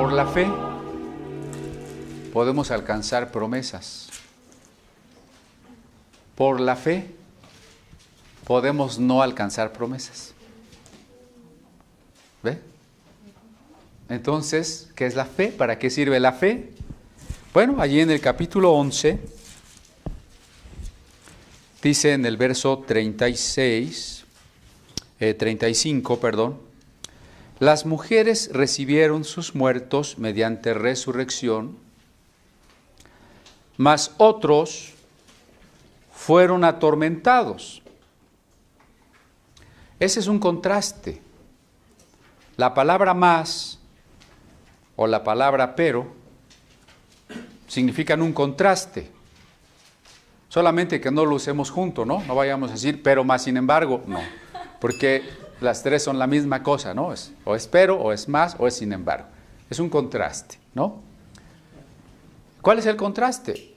Por la fe podemos alcanzar promesas. Por la fe podemos no alcanzar promesas. ¿Ve? Entonces, ¿qué es la fe? ¿Para qué sirve la fe? Bueno, allí en el capítulo 11, dice en el verso 35, las mujeres recibieron sus muertos mediante resurrección, mas otros fueron atormentados. Ese es un contraste. La palabra más o la palabra pero significan un contraste. Solamente que no lo usemos junto, ¿no? No vayamos a decir pero más sin embargo, no. Porque las tres son la misma cosa, ¿no? O es pero, o es más, o es sin embargo. Es un contraste, ¿no? ¿Cuál es el contraste?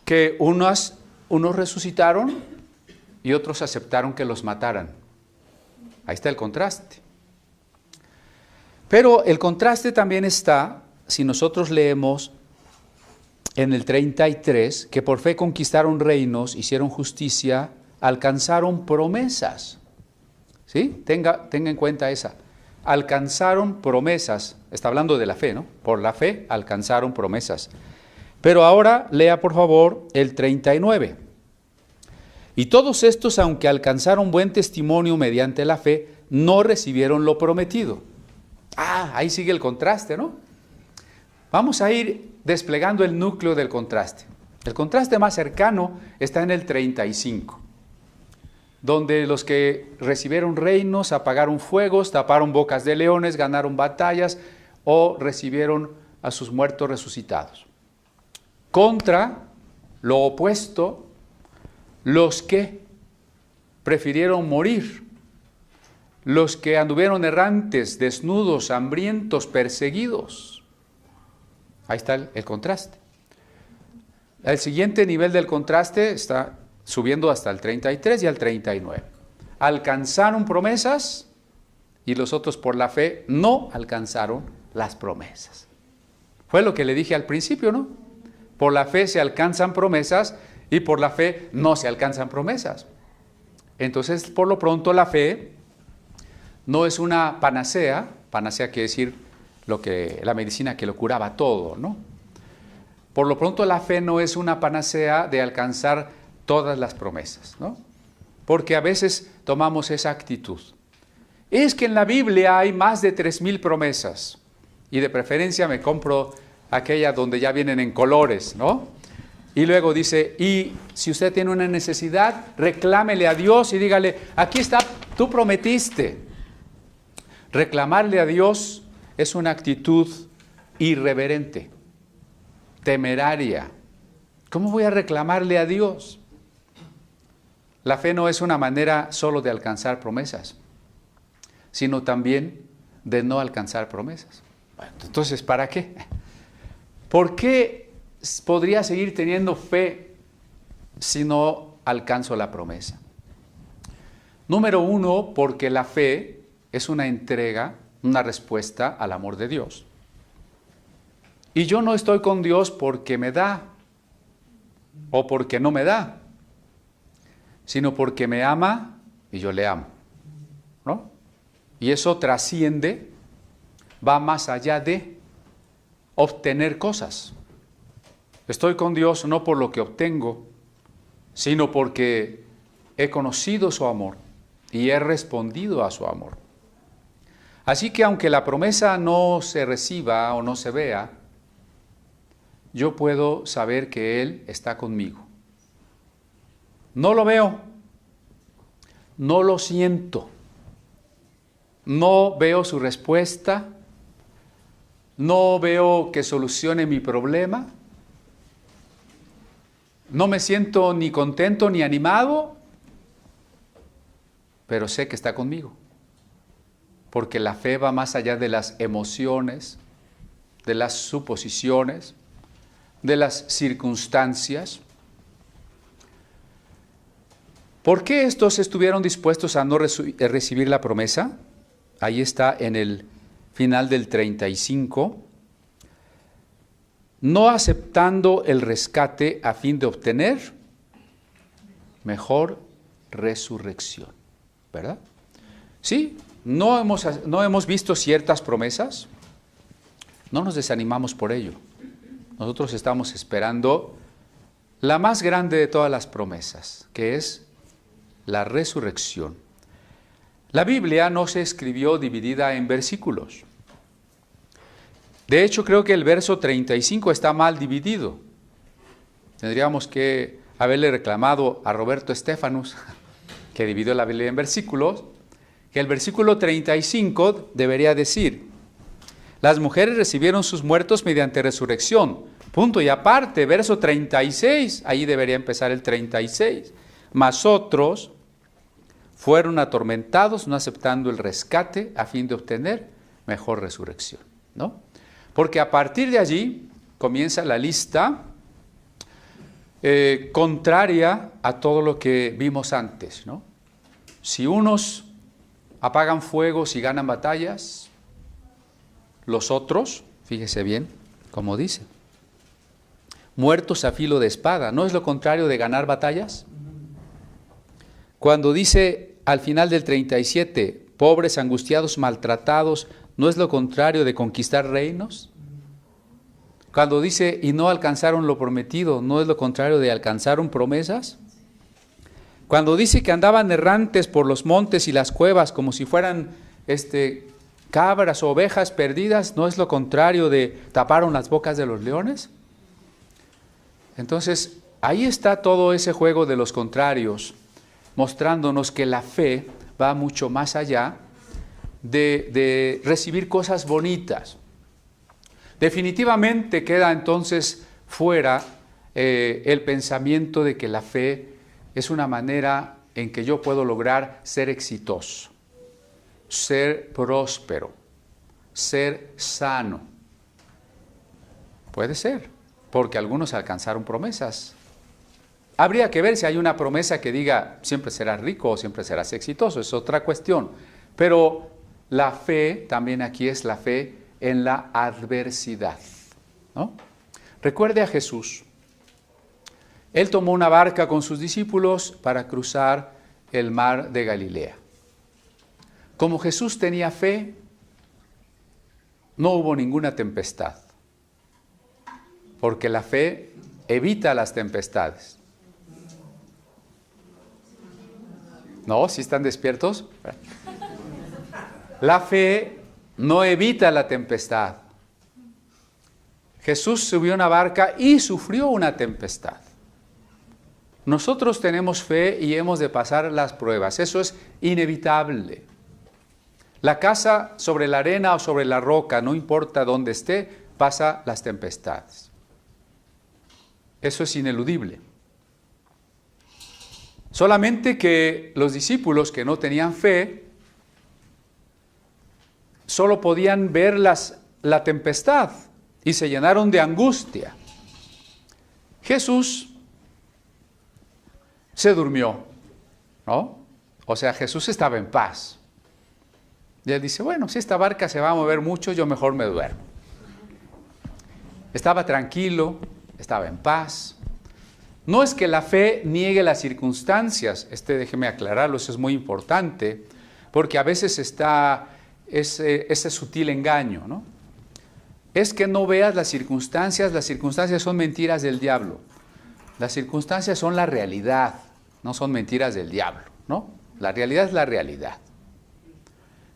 Que unos resucitaron y otros aceptaron que los mataran. Ahí está el contraste. Pero el contraste también está, si nosotros leemos en el 33, que por fe conquistaron reinos, hicieron justicia, alcanzaron promesas. ¿Sí? Tenga en cuenta esa. Alcanzaron promesas. Está hablando de la fe, ¿no? Por la fe alcanzaron promesas. Pero ahora lea por favor el 39. Y todos estos, aunque alcanzaron buen testimonio mediante la fe, no recibieron lo prometido. Ahí sigue el contraste, ¿no? Vamos a ir desplegando el núcleo del contraste. El contraste más cercano está en el 35, donde los que recibieron reinos, apagaron fuegos, taparon bocas de leones, ganaron batallas o recibieron a sus muertos resucitados. Contra lo opuesto, los que prefirieron morir, los que anduvieron errantes, desnudos, hambrientos, perseguidos. Ahí está el contraste. El siguiente nivel del contraste está subiendo hasta el 33 y al 39. Alcanzaron promesas y los otros por la fe no alcanzaron las promesas. Fue lo que le dije al principio, ¿no? Por la fe se alcanzan promesas y por la fe no se alcanzan promesas. Entonces, por lo pronto, la fe no es una panacea. Panacea quiere decir la medicina que lo curaba todo, ¿no? Por lo pronto, la fe no es una panacea de alcanzar todas las promesas, ¿no? Porque a veces tomamos esa actitud. Es que en la Biblia hay más de 3,000 promesas y de preferencia me compro aquella donde ya vienen en colores, ¿no? Y luego dice, y si usted tiene una necesidad, reclámele a Dios y dígale, aquí está, tú prometiste. Reclamarle a Dios es una actitud irreverente, temeraria. ¿Cómo voy a reclamarle a Dios? La fe no es una manera solo de alcanzar promesas, sino también de no alcanzar promesas. Bueno, entonces, ¿para qué? ¿Por qué podría seguir teniendo fe si no alcanzo la promesa? Número 1, porque la fe es una entrega, una respuesta al amor de Dios. Y yo no estoy con Dios porque me da o porque no me da, sino porque me ama y yo le amo, ¿no? Y eso trasciende, va más allá de obtener cosas. Estoy con Dios no por lo que obtengo, sino porque he conocido su amor y he respondido a su amor. Así que aunque la promesa no se reciba o no se vea, yo puedo saber que Él está conmigo. No lo veo, no lo siento, no veo su respuesta, no veo que solucione mi problema, no me siento ni contento ni animado, pero sé que está conmigo. Porque la fe va más allá de las emociones, de las suposiciones, de las circunstancias. ¿Por qué estos estuvieron dispuestos a no recibir la promesa? Ahí está en el final del 35, no aceptando el rescate a fin de obtener mejor resurrección, ¿verdad? Sí, no hemos visto ciertas promesas, no nos desanimamos por ello. Nosotros estamos esperando la más grande de todas las promesas, que es la resurrección. La Biblia no se escribió dividida en versículos. De hecho, creo que el verso 35 está mal dividido. Tendríamos que haberle reclamado a Roberto Estefanus, que dividió la Biblia en versículos, que el versículo 35 debería decir: las mujeres recibieron sus muertos mediante resurrección. Punto y aparte, verso 36, ahí debería empezar el 36. Mas otros fueron atormentados, no aceptando el rescate a fin de obtener mejor resurrección, ¿no? Porque a partir de allí comienza la lista contraria a todo lo que vimos antes, ¿no? Si unos apagan fuegos y ganan batallas, los otros, fíjese bien cómo dice, muertos a filo de espada. ¿No es lo contrario de ganar batallas? Cuando dice al final del 37, pobres, angustiados, maltratados, ¿no es lo contrario de conquistar reinos? Cuando dice, y no alcanzaron lo prometido, ¿no es lo contrario de alcanzaron promesas? Cuando dice que andaban errantes por los montes y las cuevas como si fueran cabras o ovejas perdidas, ¿no es lo contrario de taparon las bocas de los leones? Entonces, ahí está todo ese juego de los contrarios, mostrándonos que la fe va mucho más allá de recibir cosas bonitas. Definitivamente queda entonces fuera el pensamiento de que la fe es una manera en que yo puedo lograr ser exitoso, ser próspero, ser sano. Puede ser, porque algunos alcanzaron promesas. Habría que ver si hay una promesa que diga siempre serás rico o siempre serás exitoso, es otra cuestión. Pero la fe, también aquí es la fe en la adversidad, ¿no? Recuerde a Jesús. Él tomó una barca con sus discípulos para cruzar el mar de Galilea. Como Jesús tenía fe, no hubo ninguna tempestad, porque la fe evita las tempestades. ¿No? ¿Sí están despiertos? La fe no evita la tempestad. Jesús subió a una barca y sufrió una tempestad. Nosotros tenemos fe y hemos de pasar las pruebas. Eso es inevitable. La casa sobre la arena o sobre la roca, no importa dónde esté, pasa las tempestades. Eso es ineludible. Solamente que los discípulos que no tenían fe, solo podían ver la tempestad y se llenaron de angustia. Jesús se durmió, ¿no? O sea, Jesús estaba en paz. Y él dice, bueno, si esta barca se va a mover mucho, yo mejor me duermo. Estaba tranquilo, estaba en paz. No es que la fe niegue las circunstancias, déjeme aclararlo, eso es muy importante, porque a veces está ese sutil engaño, ¿no? Es que no veas las circunstancias son mentiras del diablo. Las circunstancias son la realidad, no son mentiras del diablo, ¿no? La realidad es la realidad.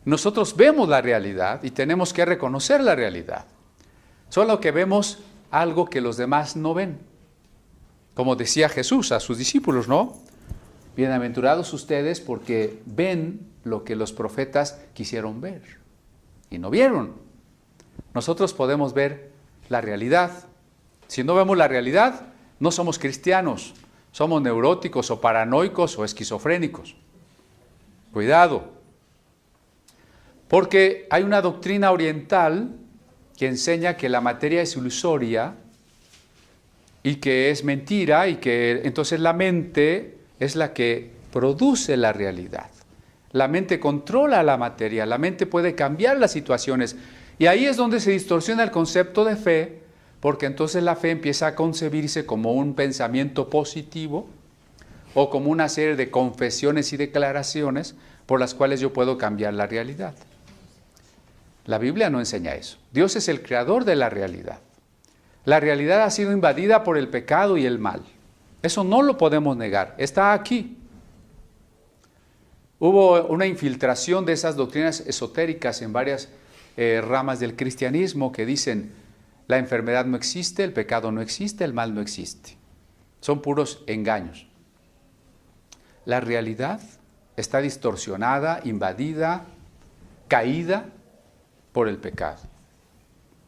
Nosotros vemos la realidad y tenemos que reconocer la realidad. Solo que vemos algo que los demás no ven. Como decía Jesús a sus discípulos, ¿no? Bienaventurados ustedes porque ven lo que los profetas quisieron ver y no vieron. Nosotros podemos ver la realidad. Si no vemos la realidad, no somos cristianos, somos neuróticos o paranoicos o esquizofrénicos. Cuidado, porque hay una doctrina oriental que enseña que la materia es ilusoria y que es mentira y que entonces la mente es la que produce la realidad. La mente controla la materia, la mente puede cambiar las situaciones y ahí es donde se distorsiona el concepto de fe porque entonces la fe empieza a concebirse como un pensamiento positivo o como una serie de confesiones y declaraciones por las cuales yo puedo cambiar la realidad. La Biblia no enseña eso. Dios es el creador de la realidad. La realidad ha sido invadida por el pecado y el mal. Eso no lo podemos negar, está aquí. Hubo una infiltración de esas doctrinas esotéricas en varias ramas del cristianismo que dicen: la enfermedad no existe, el pecado no existe, el mal no existe. Son puros engaños. La realidad está distorsionada, invadida, caída por el pecado.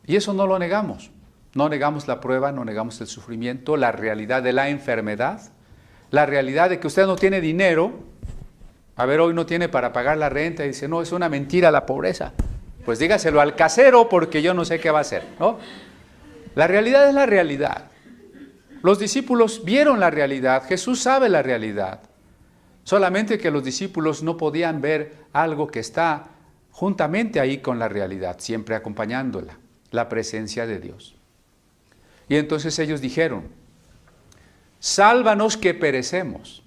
Y eso no lo negamos. No negamos la prueba, no negamos el sufrimiento, la realidad de la enfermedad, la realidad de que usted no tiene dinero. A ver, hoy no tiene para pagar la renta y dice: no, es una mentira la pobreza. Pues dígaselo al casero porque yo no sé qué va a hacer, ¿no? La realidad es la realidad. Los discípulos vieron la realidad, Jesús sabe la realidad. Solamente que los discípulos no podían ver algo que está juntamente ahí con la realidad, siempre acompañándola, la presencia de Dios. Y entonces ellos dijeron: sálvanos que perecemos.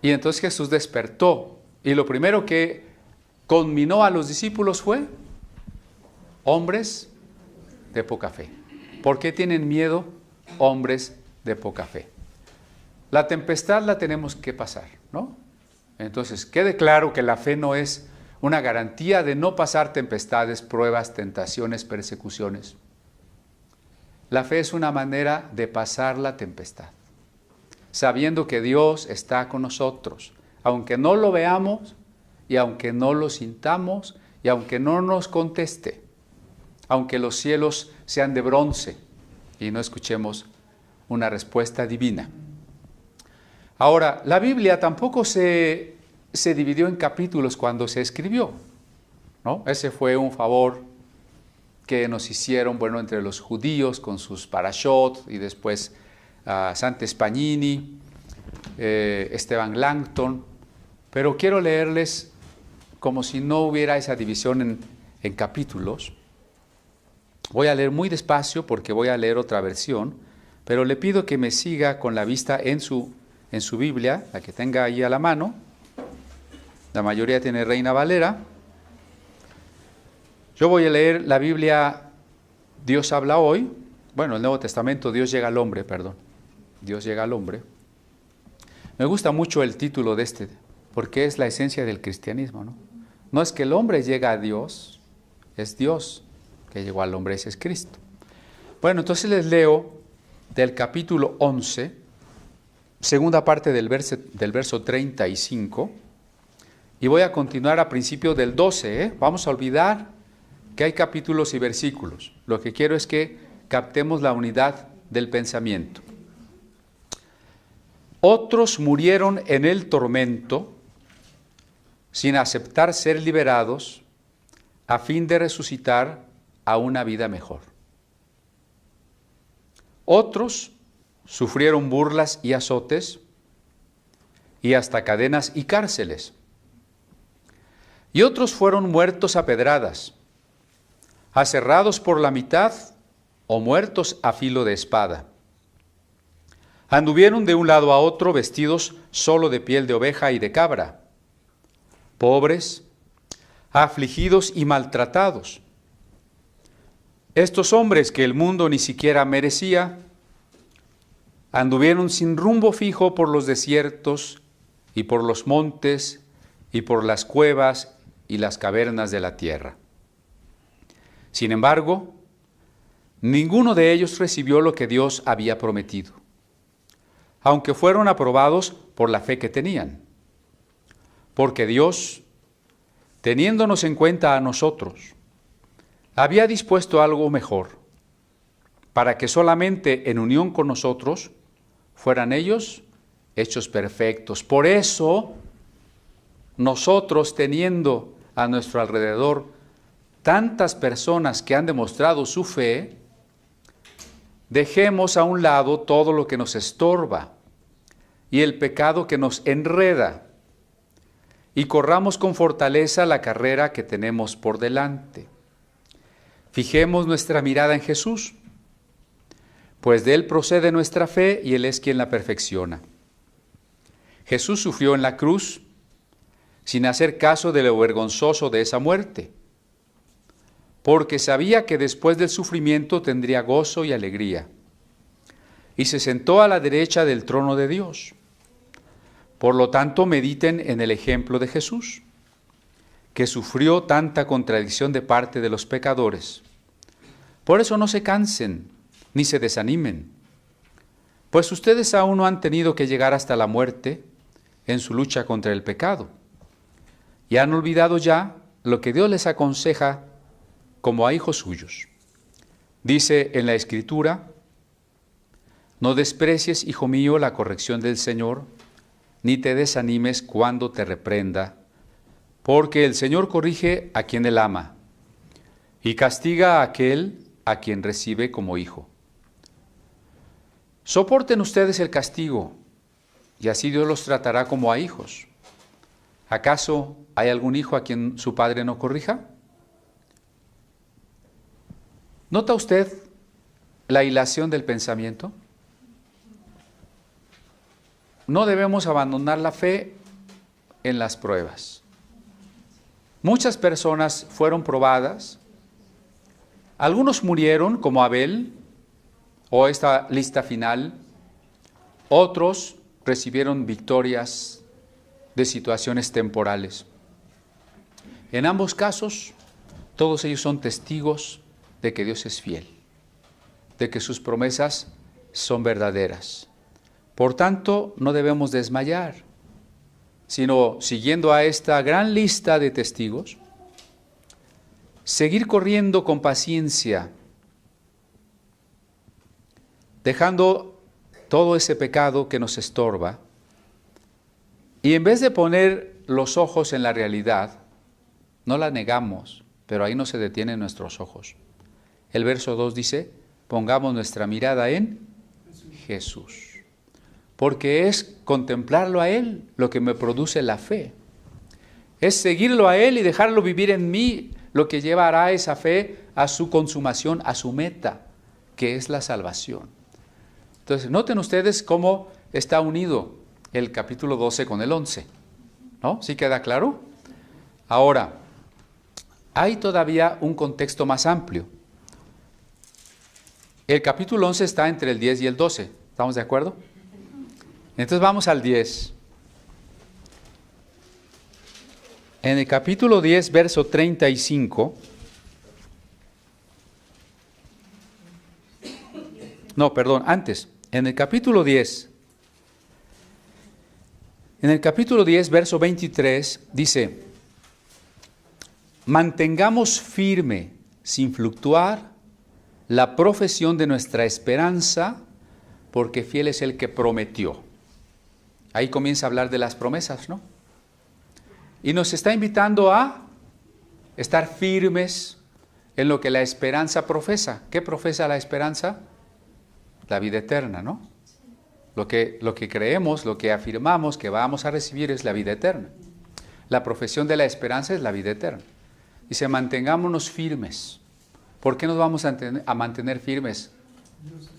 Y entonces Jesús despertó, y lo primero que conminó a los discípulos fue: hombres de poca fe. ¿Por qué tienen miedo, hombres de poca fe? La tempestad la tenemos que pasar, ¿no? Entonces, quede claro que la fe no es una garantía de no pasar tempestades, pruebas, tentaciones, persecuciones. La fe es una manera de pasar la tempestad, sabiendo que Dios está con nosotros, aunque no lo veamos y aunque no lo sintamos y aunque no nos conteste, aunque los cielos sean de bronce y no escuchemos una respuesta divina. Ahora, la Biblia tampoco se dividió en capítulos cuando se escribió, ¿no? Ese fue un favor que nos hicieron, bueno, entre los judíos con sus parashot y después Sante Spagnini, Esteban Langton, pero quiero leerles como si no hubiera esa división en capítulos. Voy a leer muy despacio porque voy a leer otra versión, pero le pido que me siga con la vista en su Biblia, la que tenga ahí a la mano. La mayoría tiene Reina Valera. Yo voy a leer la Biblia Dios habla hoy. Bueno, el Nuevo Testamento, Dios llega al hombre, perdón. Dios llega al hombre. Me gusta mucho el título de este, porque es la esencia del cristianismo, ¿no? No es que el hombre llega a Dios, es Dios que llegó al hombre, ese es Cristo. Bueno, entonces les leo del capítulo 11, segunda parte del verso 35, y voy a continuar a principio del 12, Vamos a olvidar que hay capítulos y versículos. Lo que quiero es que captemos la unidad del pensamiento. Otros murieron en el tormento sin aceptar ser liberados a fin de resucitar a una vida mejor. Otros sufrieron burlas y azotes y hasta cadenas y cárceles. Y otros fueron muertos a pedradas, aserrados por la mitad o muertos a filo de espada. Anduvieron de un lado a otro vestidos solo de piel de oveja y de cabra, pobres, afligidos y maltratados. Estos hombres que el mundo ni siquiera merecía, anduvieron sin rumbo fijo por los desiertos y por los montes y por las cuevas y las cavernas de la tierra. Sin embargo, ninguno de ellos recibió lo que Dios había prometido, aunque fueron aprobados por la fe que tenían. Porque Dios, teniéndonos en cuenta a nosotros, había dispuesto algo mejor, para que solamente en unión con nosotros fueran ellos hechos perfectos. Por eso, nosotros, teniendo a nuestro alrededor tantas personas que han demostrado su fe, dejemos a un lado todo lo que nos estorba y el pecado que nos enreda, y corramos con fortaleza la carrera que tenemos por delante. Fijemos nuestra mirada en Jesús, pues de Él procede nuestra fe y Él es quien la perfecciona. Jesús sufrió en la cruz sin hacer caso de lo vergonzoso de esa muerte, porque sabía que después del sufrimiento tendría gozo y alegría, y se sentó a la derecha del trono de Dios. Por lo tanto, mediten en el ejemplo de Jesús, que sufrió tanta contradicción de parte de los pecadores. Por eso no se cansen, ni se desanimen, pues ustedes aún no han tenido que llegar hasta la muerte en su lucha contra el pecado, y han olvidado ya lo que Dios les aconseja como a hijos suyos. Dice en la Escritura: no desprecies, hijo mío, la corrección del Señor, ni te desanimes cuando te reprenda, porque el Señor corrige a quien Él ama, y castiga a aquel a quien recibe como hijo. Soporten ustedes el castigo, y así Dios los tratará como a hijos. ¿Acaso hay algún hijo a quien su padre no corrija? ¿Nota usted la hilación del pensamiento? No debemos abandonar la fe en las pruebas. Muchas personas fueron probadas. Algunos murieron, como Abel, o esta lista final. Otros recibieron victorias de situaciones temporales. En ambos casos, todos ellos son testigos de que Dios es fiel, de que sus promesas son verdaderas. Por tanto, no debemos desmayar, sino, siguiendo a esta gran lista de testigos, seguir corriendo con paciencia, dejando todo ese pecado que nos estorba, y en vez de poner los ojos en la realidad, no la negamos, pero ahí no se detienen nuestros ojos. El verso 2 dice: pongamos nuestra mirada en Jesús. Porque es contemplarlo a Él lo que me produce la fe. Es seguirlo a Él y dejarlo vivir en mí lo que llevará esa fe a su consumación, a su meta, que es la salvación. Entonces, noten ustedes cómo está unido el capítulo 12 con el 11. ¿No? ¿Sí queda claro? Ahora, hay todavía un contexto más amplio. El capítulo 11 está entre el 10 y el 12. ¿Estamos de acuerdo? Entonces vamos al 10. En el capítulo 10, verso 35. No, perdón, antes. En el capítulo 10. En el capítulo 10, verso 23, dice: mantengamos firme, sin fluctuar, la profesión de nuestra esperanza, porque fiel es el que prometió. Ahí comienza a hablar de las promesas, ¿no? Y nos está invitando a estar firmes en lo que la esperanza profesa. ¿Qué profesa la esperanza? La vida eterna, ¿no? Lo que creemos, lo que afirmamos que vamos a recibir es la vida eterna. La profesión de la esperanza es la vida eterna. Dice: mantengámonos firmes. ¿Por qué nos vamos a mantener firmes?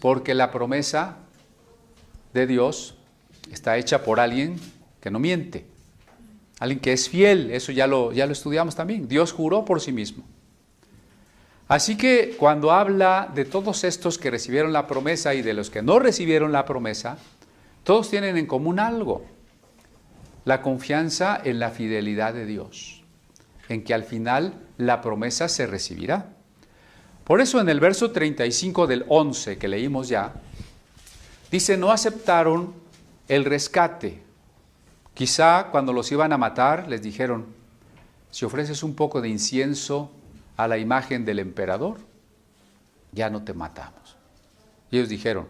Porque la promesa de Dios está hecha por alguien que no miente, alguien que es fiel. Eso ya lo estudiamos también. Dios juró por sí mismo. Así que cuando habla de todos estos que recibieron la promesa y de los que no recibieron la promesa, todos tienen en común algo: la confianza en la fidelidad de Dios, en que al final la promesa se recibirá. Por eso en el verso 35 del 11 que leímos ya, dice: no aceptaron el rescate. Quizá cuando los iban a matar les dijeron: si ofreces un poco de incienso a la imagen del emperador, ya no te matamos. Y ellos dijeron: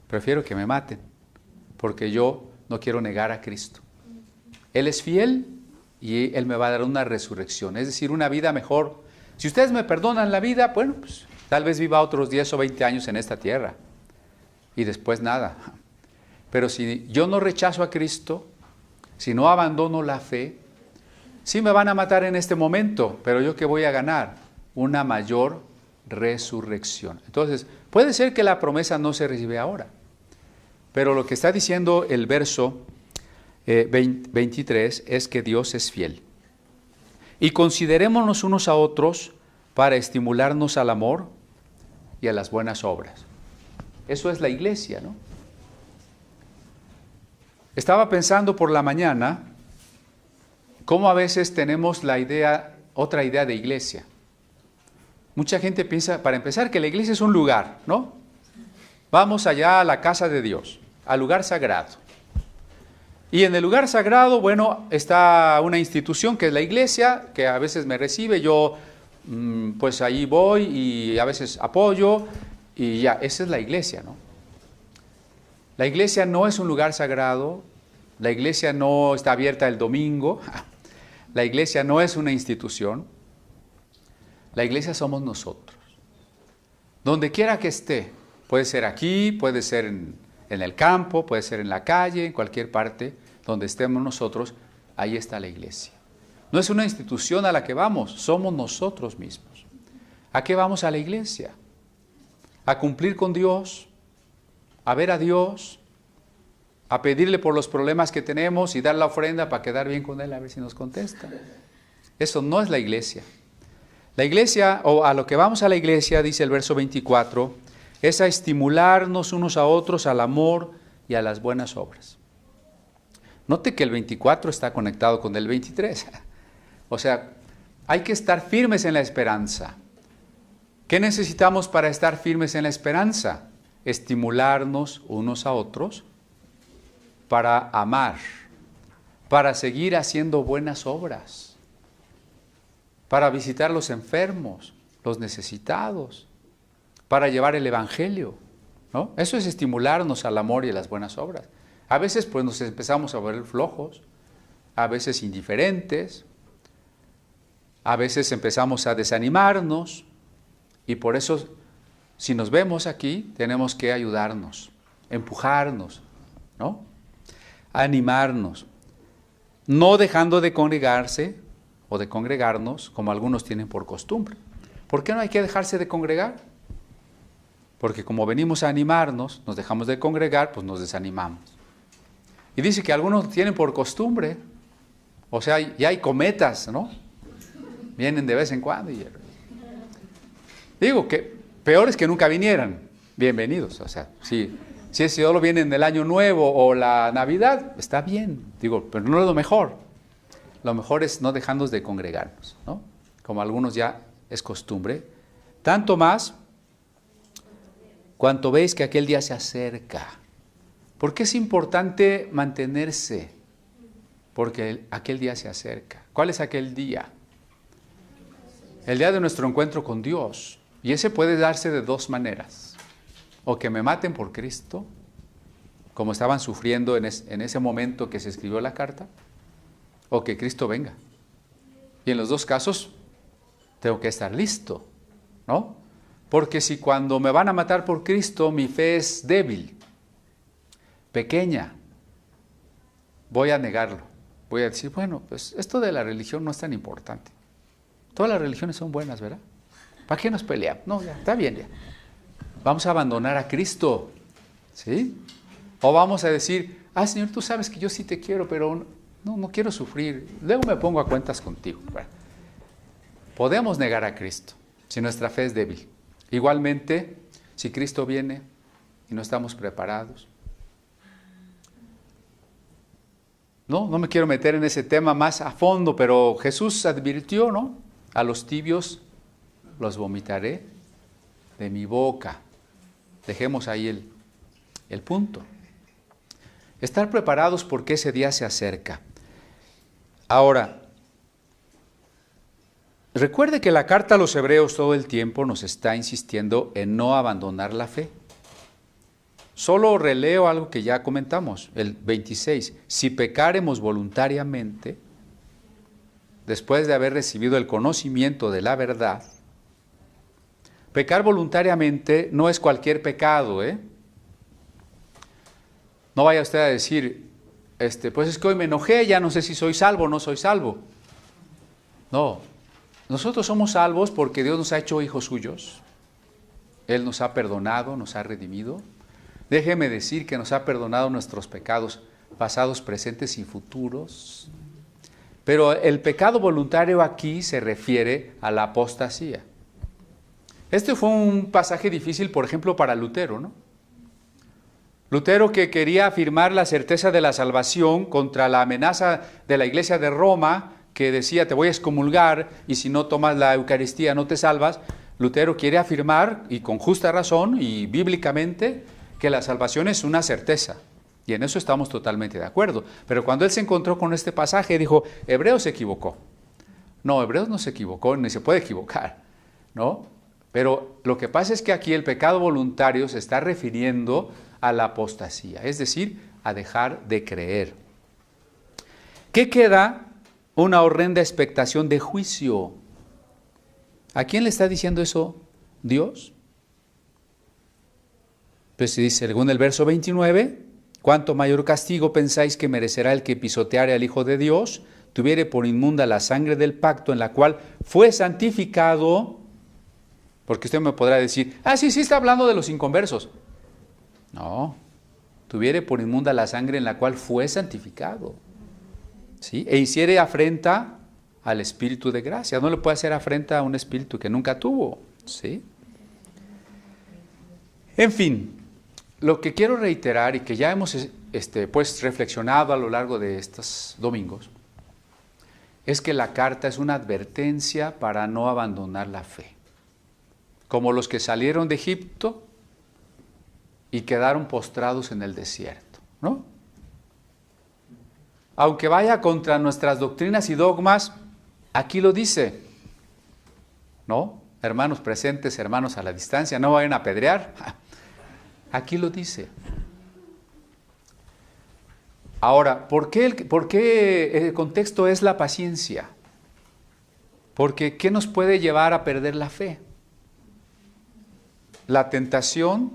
prefiero que me maten, porque yo no quiero negar a Cristo. Él es fiel y Él me va a dar una resurrección, es decir, una vida mejor. Si ustedes me perdonan la vida, bueno, pues tal vez viva otros 10 o 20 años en esta tierra y después nada. Pero si yo no rechazo a Cristo, si no abandono la fe, sí me van a matar en este momento, pero ¿yo qué voy a ganar? Una mayor resurrección. Entonces, Puede ser que la promesa no se recibe ahora, pero lo que está diciendo el verso 23 es que Dios es fiel. Y considerémonos unos a otros para estimularnos al amor y a las buenas obras. Eso es la iglesia, ¿no? Estaba pensando por la mañana cómo a veces tenemos otra idea de iglesia. Mucha gente piensa, para empezar, que la iglesia es un lugar, ¿no? Vamos allá a la casa de Dios, al lugar sagrado. Y en el lugar sagrado, bueno, está una institución que es la iglesia, que a veces me recibe, yo pues ahí voy y a veces apoyo y ya, esa es la iglesia, ¿no? La iglesia no es un lugar sagrado, la iglesia no está abierta el domingo, la iglesia no es una institución, la iglesia somos nosotros. Donde quiera que esté, puede ser aquí, puede ser en el campo, puede ser en la calle, en cualquier parte donde estemos nosotros, ahí está la iglesia. No es una institución a la que vamos, somos nosotros mismos. ¿A qué vamos a la iglesia? A cumplir con Dios, a ver a Dios, a pedirle por los problemas que tenemos y dar la ofrenda para quedar bien con Él, a ver si nos contesta. Eso no es la iglesia. La iglesia, o a lo que vamos a la iglesia, dice el verso 24, es a estimularnos unos a otros al amor y a las buenas obras. Note que el 24 está conectado con el 23. O sea, hay que estar firmes en la esperanza. ¿Qué necesitamos para estar firmes en la esperanza? Estimularnos unos a otros para amar, para seguir haciendo buenas obras, para visitar los enfermos, los necesitados, para llevar el evangelio, ¿no? Eso es estimularnos al amor y a las buenas obras. A veces pues nos empezamos a ver flojos, a veces indiferentes, a veces empezamos a desanimarnos y por eso si nos vemos aquí tenemos que ayudarnos, empujarnos, ¿no? Animarnos, no dejando de congregarse o de congregarnos como algunos tienen por costumbre. ¿Por qué no hay que dejarse de congregar? Porque como venimos a animarnos, nos dejamos de congregar, pues nos desanimamos. Y dice que algunos tienen por costumbre, o sea, ya hay cometas, ¿no? Vienen de vez en cuando. Digo que peor es que nunca vinieran. Bienvenidos, o sea, si solo vienen del Año Nuevo o la Navidad, está bien, digo, pero no es lo mejor. Lo mejor es no dejarnos de congregarnos, ¿no? Como algunos ya es costumbre. Tanto más cuanto veis que aquel día se acerca. ¿Por qué es importante mantenerse? Porque aquel día se acerca. ¿Cuál es aquel día? El día de nuestro encuentro con Dios. Y ese puede darse de dos maneras. O que me maten por Cristo, como estaban sufriendo en ese momento que se escribió la carta, o que Cristo venga. Y en los dos casos tengo que estar listo, ¿no? Porque si cuando me van a matar por Cristo mi fe es débil, pequeña, voy a negarlo. Voy a decir, bueno, pues esto de la religión no es tan importante. Todas las religiones son buenas, ¿verdad? ¿Para qué nos peleamos? No, ya, está bien ya. Vamos a abandonar a Cristo, ¿sí? O vamos a decir, Señor, tú sabes que yo sí te quiero, pero no quiero sufrir. Luego me pongo a cuentas contigo. Bueno, podemos negar a Cristo si nuestra fe es débil. Igualmente, si Cristo viene y no estamos preparados. No me quiero meter en ese tema más a fondo, pero Jesús advirtió, ¿no? A los tibios los vomitaré de mi boca. Dejemos ahí el punto. Estar preparados porque ese día se acerca. Ahora, recuerde que la carta a los hebreos todo el tiempo nos está insistiendo en no abandonar la fe. Solo releo algo que ya comentamos, el 26. Si pecáremos voluntariamente, después de haber recibido el conocimiento de la verdad, pecar voluntariamente no es cualquier pecado, ¿eh? No vaya usted a decir, pues es que hoy me enojé, ya no sé si soy salvo o no soy salvo. No, nosotros somos salvos porque Dios nos ha hecho hijos suyos. Él nos ha perdonado, nos ha redimido. Déjeme decir que nos ha perdonado nuestros pecados pasados, presentes y futuros. Pero el pecado voluntario aquí se refiere a la apostasía. Este fue un pasaje difícil, por ejemplo, para Lutero, ¿no? Lutero, que quería afirmar la certeza de la salvación contra la amenaza de la Iglesia de Roma, que decía, te voy a excomulgar y si no tomas la Eucaristía no te salvas. Lutero quiere afirmar, y con justa razón y bíblicamente, que la salvación es una certeza. Y en eso estamos totalmente de acuerdo. Pero cuando él se encontró con este pasaje, dijo, Hebreos se equivocó. No, Hebreos no se equivocó, ni se puede equivocar, ¿no? Pero lo que pasa es que aquí el pecado voluntario se está refiriendo a la apostasía, es decir, a dejar de creer. ¿Qué queda? Una horrenda expectación de juicio. ¿A quién le está diciendo eso Dios? Pues dice, según el verso 29, ¿cuánto mayor castigo pensáis que merecerá el que pisoteare al Hijo de Dios, tuviere por inmunda la sangre del pacto en la cual fue santificado? Porque usted me podrá decir, sí está hablando de los inconversos. No, tuviere por inmunda la sangre en la cual fue santificado. ¿Sí? E hiciere afrenta al Espíritu de gracia. No le puede hacer afrenta a un espíritu que nunca tuvo. ¿Sí? En fin, lo que quiero reiterar y que ya hemos pues reflexionado a lo largo de estos domingos, es que la carta es una advertencia para no abandonar la fe. Como los que salieron de Egipto y quedaron postrados en el desierto, ¿no? Aunque vaya contra nuestras doctrinas y dogmas, aquí lo dice, ¿no? Hermanos presentes, hermanos a la distancia, no vayan a apedrear. Aquí lo dice. Ahora, ¿por qué el contexto es la paciencia? Porque ¿qué nos puede llevar a perder la fe? La tentación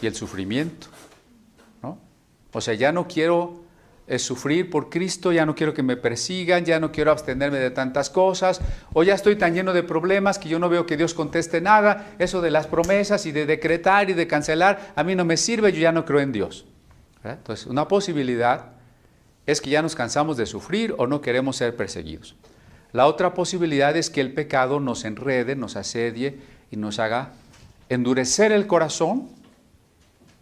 y el sufrimiento, ¿no? O sea, ya no quiero sufrir por Cristo, ya no quiero que me persigan, ya no quiero abstenerme de tantas cosas, o ya estoy tan lleno de problemas que yo no veo que Dios conteste nada. Eso de las promesas y de decretar y de cancelar, a mí no me sirve, yo ya no creo en Dios. ¿Verdad? Entonces, una posibilidad es que ya nos cansamos de sufrir o no queremos ser perseguidos. La otra posibilidad es que el pecado nos enrede, nos asedie y nos haga endurecer el corazón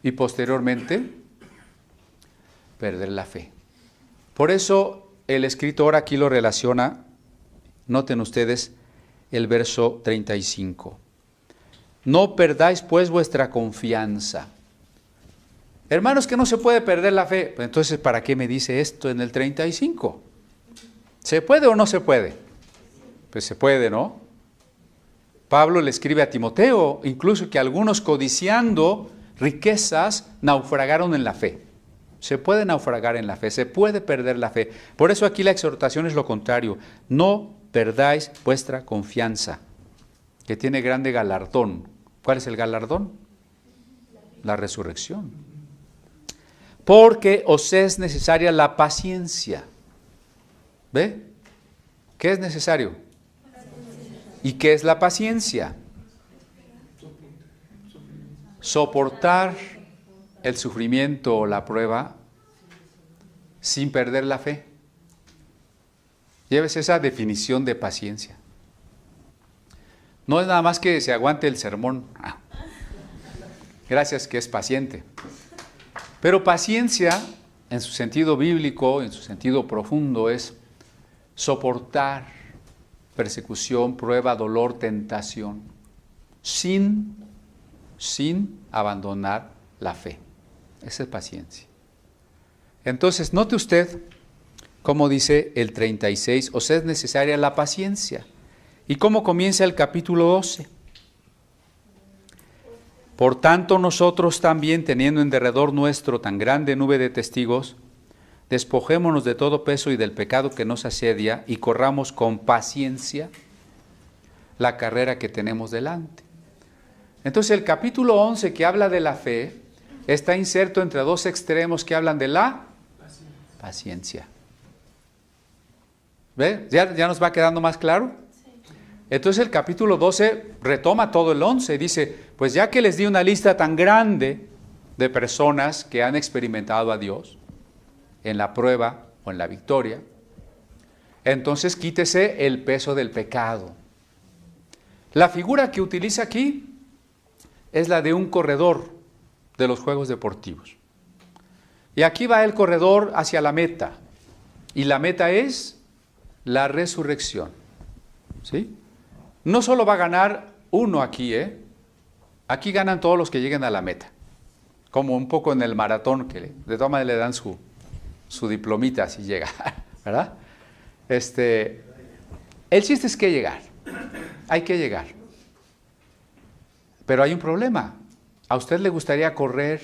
y posteriormente perder la fe. Por eso el escritor aquí lo relaciona, noten ustedes el verso 35. No perdáis pues vuestra confianza. Hermanos, que no se puede perder la fe. Pues entonces, ¿para qué me dice esto en el 35? ¿Se puede o no se puede? Pues se puede, ¿no? Pablo le escribe a Timoteo, incluso que algunos codiciando riquezas naufragaron en la fe. Se puede naufragar en la fe, se puede perder la fe. Por eso aquí la exhortación es lo contrario. No perdáis vuestra confianza, que tiene grande galardón. ¿Cuál es el galardón? La resurrección. Porque os es necesaria la paciencia. ¿Ve? ¿Qué es necesario? ¿Y qué es la paciencia? Soportar el sufrimiento o la prueba sin perder la fe. Llévese esa definición de paciencia. No es nada más que se aguante el sermón. Gracias que es paciente. Pero paciencia, en su sentido bíblico, en su sentido profundo, es soportar persecución, prueba, dolor, tentación, sin abandonar la fe. Esa es paciencia. Entonces, note usted cómo dice el 36, os es necesaria la paciencia. ¿Y cómo comienza el capítulo 12? Por tanto, nosotros también, teniendo en derredor nuestro tan grande nube de testigos, despojémonos de todo peso y del pecado que nos asedia y corramos con paciencia la carrera que tenemos delante. Entonces, el capítulo 11 que habla de la fe está inserto entre dos extremos que hablan de la paciencia. ¿Ve? ¿Ya nos va quedando más claro? Sí. Entonces el capítulo 12 retoma todo el 11. Dice, pues ya que les di una lista tan grande de personas que han experimentado a Dios en la prueba o en la victoria, entonces quítese el peso del pecado. La figura que utiliza aquí es la de un corredor de los juegos deportivos. Y aquí va el corredor hacia la meta. Y la meta es la resurrección. ¿Sí? No solo va a ganar uno aquí, Aquí ganan todos los que lleguen a la meta. Como un poco en el maratón, que de todas maneras le dan su diplomita si llega, ¿verdad? El chiste es que llegar. Hay que llegar. Pero hay un problema. ¿A usted le gustaría correr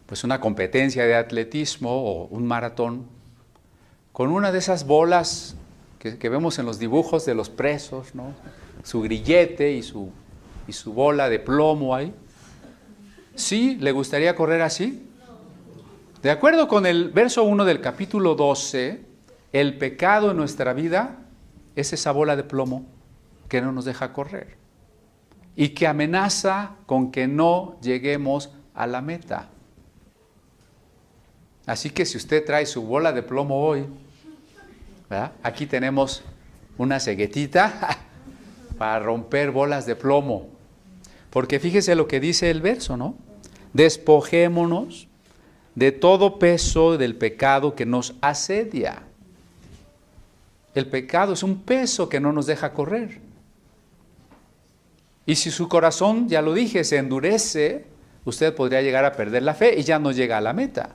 pues una competencia de atletismo o un maratón con una de esas bolas que vemos en los dibujos de los presos, ¿no? Su grillete y su bola de plomo ahí? ¿Sí? ¿Le gustaría correr así? De acuerdo con el verso 1 del capítulo 12, el pecado en nuestra vida es esa bola de plomo que no nos deja correr y que amenaza con que no lleguemos a la meta. Así que si usted trae su bola de plomo hoy, ¿verdad? Aquí tenemos una ceguetita para romper bolas de plomo. Porque fíjese lo que dice el verso, ¿no? Despojémonos de todo peso del pecado que nos asedia. El pecado es un peso que no nos deja correr. Y si su corazón, ya lo dije, se endurece, usted podría llegar a perder la fe y ya no llega a la meta.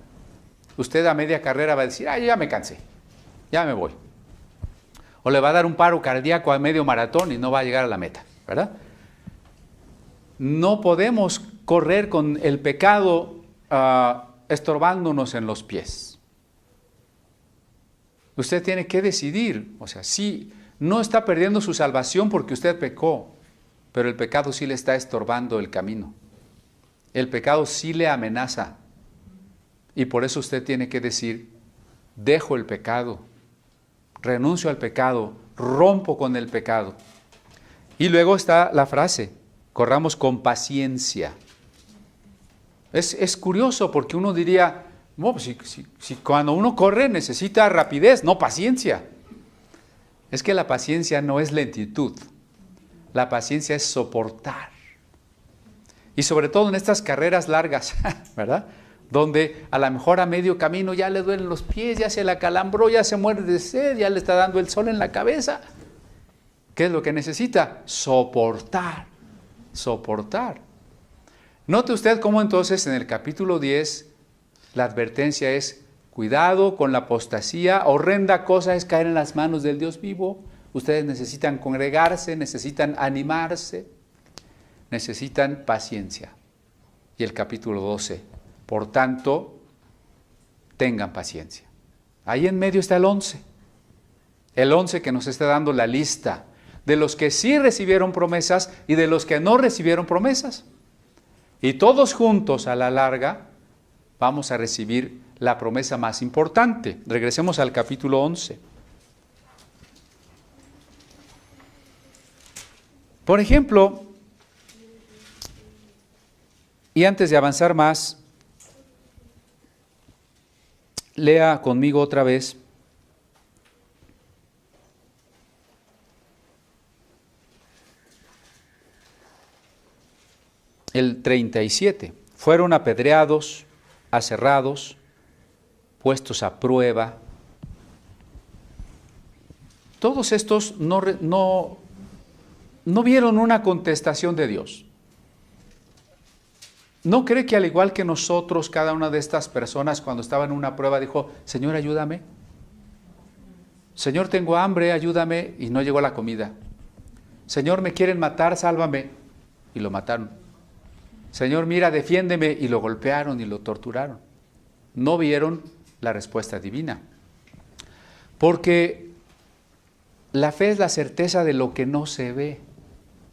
Usted a media carrera va a decir, ya me cansé, ya me voy. O le va a dar un paro cardíaco a medio maratón y no va a llegar a la meta, ¿verdad? No podemos correr con el pecado estorbándonos en los pies. Usted tiene que decidir, o sea, sí, no está perdiendo su salvación porque usted pecó, pero el pecado sí le está estorbando el camino. El pecado sí le amenaza. Y por eso usted tiene que decir, dejo el pecado, renuncio al pecado, rompo con el pecado. Y luego está la frase, corramos con paciencia. Es curioso porque uno diría, no, pues si cuando uno corre necesita rapidez, no paciencia. Es que la paciencia no es lentitud, la paciencia es soportar. Y sobre todo en estas carreras largas, ¿verdad? Donde a lo mejor a medio camino ya le duelen los pies, ya se le acalambró, ya se muere de sed, ya le está dando el sol en la cabeza. ¿Qué es lo que necesita? Soportar, soportar. Note usted cómo entonces en el capítulo 10 la advertencia es, cuidado con la apostasía, horrenda cosa es caer en las manos del Dios vivo. Ustedes necesitan congregarse, necesitan animarse, necesitan paciencia. Y el capítulo 12, por tanto, tengan paciencia. Ahí en medio está el 11. El 11 que nos está dando la lista de los que sí recibieron promesas y de los que no recibieron promesas. Y todos juntos a la larga vamos a recibir la promesa más importante. Regresemos al capítulo 11. Por ejemplo, y antes de avanzar más, lea conmigo otra vez el 37. Fueron apedreados, aserrados, puestos a prueba. Todos estos no vieron una contestación de Dios. ¿No cree que al igual que nosotros, cada una de estas personas cuando estaba en una prueba dijo, Señor, ayúdame? Señor, tengo hambre, ayúdame, y no llegó la comida. Señor, me quieren matar, sálvame, y lo mataron. Señor, mira, defiéndeme, y lo golpearon y lo torturaron. No vieron la respuesta divina. Porque la fe es la certeza de lo que no se ve.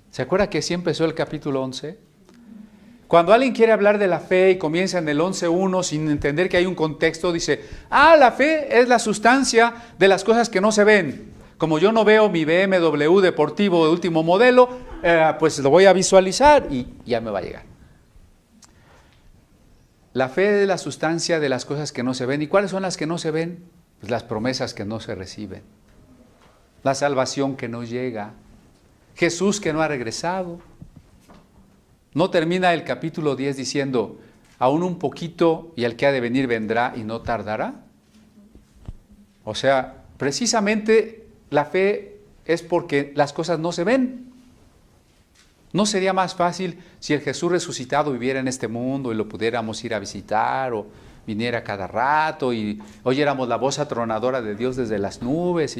¿Se acuerda que así empezó el capítulo 11? Cuando alguien quiere hablar de la fe y comienza en el 11.1 sin entender que hay un contexto, dice, la fe es la sustancia de las cosas que no se ven. Como yo no veo mi BMW deportivo de último modelo, pues lo voy a visualizar y ya me va a llegar. La fe es la sustancia de las cosas que no se ven. ¿Y cuáles son las que no se ven? Pues las promesas que no se reciben. La salvación que no llega. Jesús que no ha regresado. No termina el capítulo 10 diciendo, aún un poquito y el que ha de venir vendrá y no tardará. O sea, precisamente la fe es porque las cosas no se ven. ¿No sería más fácil si el Jesús resucitado viviera en este mundo y lo pudiéramos ir a visitar o viniera cada rato y oyéramos la voz atronadora de Dios desde las nubes?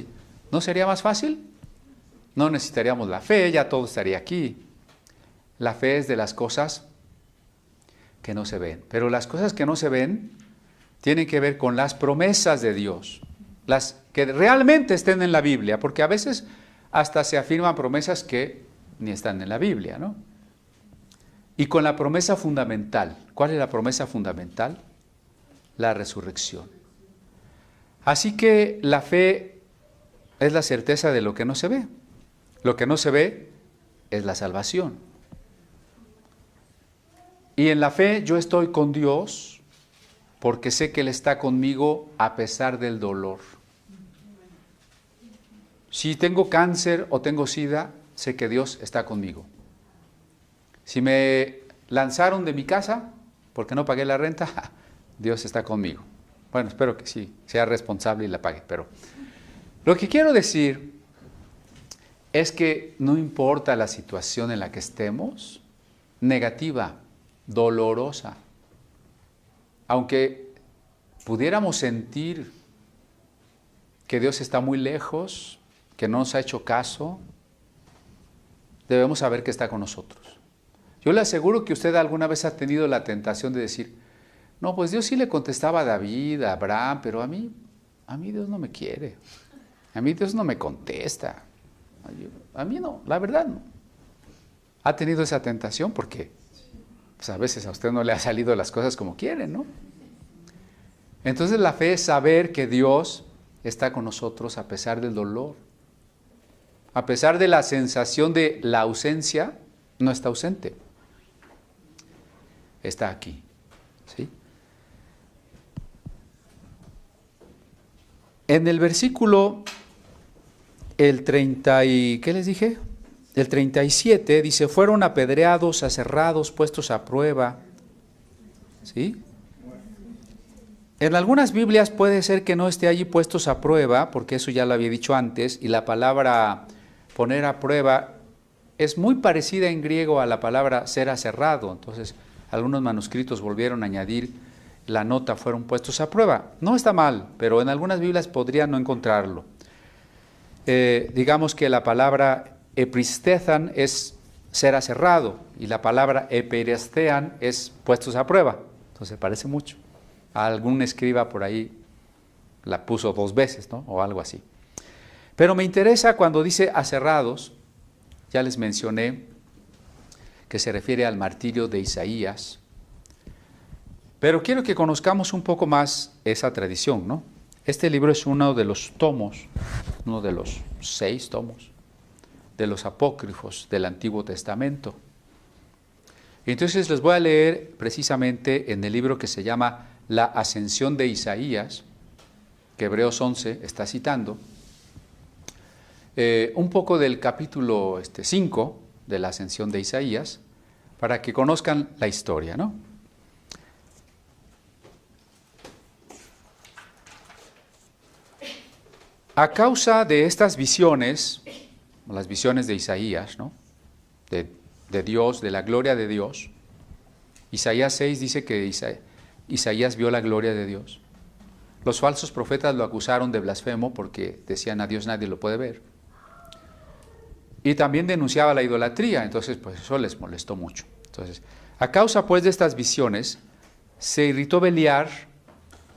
¿No sería más fácil? No necesitaríamos la fe, ya todo estaría aquí. La fe es de las cosas que no se ven. Pero las cosas que no se ven tienen que ver con las promesas de Dios. Las que realmente estén en la Biblia, porque a veces hasta se afirman promesas que ni están en la Biblia, ¿no? Y con la promesa fundamental. ¿Cuál es la promesa fundamental? La resurrección. Así que la fe es la certeza de lo que no se ve. Lo que no se ve es la salvación. Y en la fe yo estoy con Dios porque sé que Él está conmigo a pesar del dolor. Si tengo cáncer o tengo SIDA, sé que Dios está conmigo. Si me lanzaron de mi casa porque no pagué la renta, Dios está conmigo. Bueno, espero que sí, sea responsable y la pague. Pero lo que quiero decir es que no importa la situación en la que estemos, negativa, dolorosa, aunque pudiéramos sentir que Dios está muy lejos, que no nos ha hecho caso, debemos saber que está con nosotros. Yo le aseguro que usted alguna vez ha tenido la tentación de decir, no, pues Dios sí le contestaba a David, a Abraham, pero a mí Dios no me quiere. A mí Dios no me contesta. A mí no, la verdad no. ¿Ha tenido esa tentación? Porque pues a veces a usted no le ha salido las cosas como quiere, ¿no? Entonces la fe es saber que Dios está con nosotros a pesar del dolor. A pesar de la sensación de la ausencia, no está ausente. Está aquí. ¿Sí? En el versículo, el 30 y, ¿qué les dije? El 37 dice, fueron apedreados, aserrados, puestos a prueba. ¿Sí? En algunas Biblias puede ser que no esté allí puestos a prueba, porque eso ya lo había dicho antes, y la palabra poner a prueba es muy parecida en griego a la palabra ser aserrado. Entonces, algunos manuscritos volvieron a añadir la nota fueron puestos a prueba. No está mal, pero en algunas Biblias podría no encontrarlo. Digamos que la palabra epristezan es ser aserrado y la palabra eperestean es puestos a prueba. Entonces parece mucho. Algún escriba por ahí la puso 2 veces, ¿no? O algo así. Pero me interesa cuando dice aserrados, ya les mencioné que se refiere al martirio de Isaías, pero quiero que conozcamos un poco más esa tradición, ¿no? Este libro es uno de los tomos, uno de los 6 tomos de los apócrifos del Antiguo Testamento. Entonces les voy a leer precisamente en el libro que se llama La Ascensión de Isaías, que Hebreos 11 está citando, un poco del capítulo 5 de la Ascensión de Isaías, para que conozcan la historia, ¿no? A causa de estas visiones, las visiones de Isaías, ¿no? De Dios, de la gloria de Dios, Isaías 6 dice que Isaías vio la gloria de Dios. Los falsos profetas lo acusaron de blasfemo porque decían a Dios nadie lo puede ver. Y también denunciaba la idolatría, entonces pues eso les molestó mucho. Entonces, a causa pues de estas visiones, se irritó Beliar.